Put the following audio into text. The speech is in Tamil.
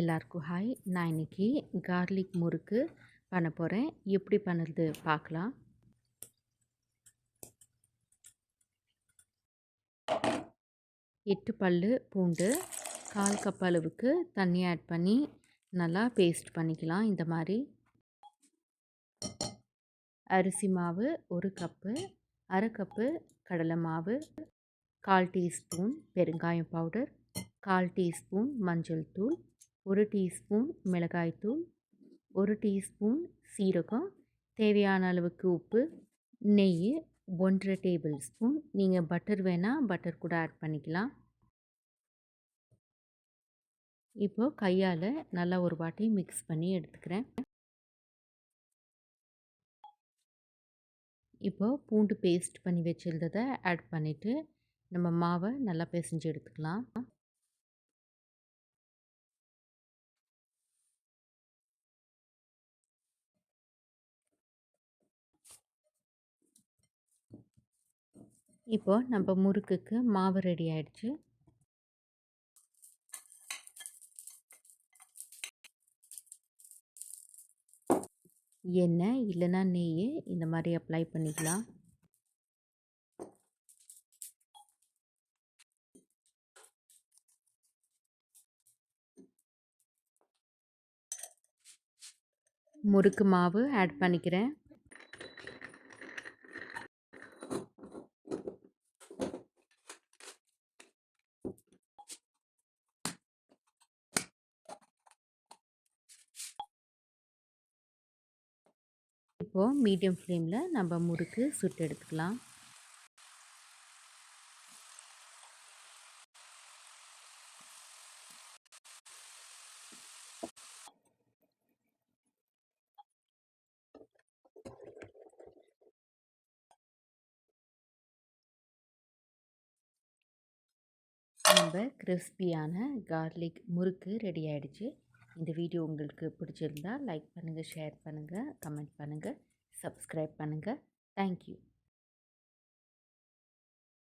எல்லாருக்கும் ஹாய். நான் இன்றைக்கி கார்லிக் முறுக்கு பண்ண போகிறேன். எப்படி பண்ணுறது பார்க்கலாம். எட்டு பல்லு பூண்டு, 1/4 கப் அளவுக்கு தண்ணி ஆட் பண்ணி நல்லா பேஸ்ட் பண்ணிக்கலாம். இந்த மாதிரி அரிசி மாவு 1 கப்பு, 1/2 கப்பு கடலை மாவு, 1/4 டீஸ்பூன் பெருங்காயம் பவுடர், 1/4 டீஸ்பூன் மஞ்சள் தூள், 1 டீஸ்பூன் மிளகாய்த்தூள், 1 டீஸ்பூன் சீரகம், தேவையான அளவுக்கு உப்பு, நெய் 1/2 டேபிள் ஸ்பூன். நீங்கள் பட்டர் வேணால் பட்டர் கூட ஆட் பண்ணிக்கலாம். இப்போது கையால் நல்லா ஒரு வாட்டி மிக்ஸ் பண்ணி எடுத்துக்கிறேன். இப்போது பூண்டு பேஸ்ட் பண்ணி வச்சுருந்ததை ஆட் பண்ணிவிட்டு நம்ம மாவை நல்லா பிசைஞ்சு எடுத்துக்கலாம். இப்போது நம்ம முறுக்குக்கு மாவு ரெடி ஆகிடுச்சு. எண்ணெய் இல்லைன்னா நெய் இந்த மாதிரி அப்ளை பண்ணிக்கலாம். முறுக்கு மாவு ஆட் பண்ணிக்கிறேன். இப்போது மீடியம் ஃப்ளேமில் நம்ம முறுக்கு சுட்டு எடுத்துக்கலாம். நம்ம கிறிஸ்பியான கார்லிக் முறுக்கு ரெடி ஆகிடுச்சு. இந்த வீடியோ உங்களுக்கு பிடிச்சிருந்தா லைக் பண்ணுங்கள், ஷேர் பண்ணுங்கள், கமெண்ட் பண்ணுங்கள், சப்ஸ்கிரைப் பண்ணுங்கள். தேங்க்யூ.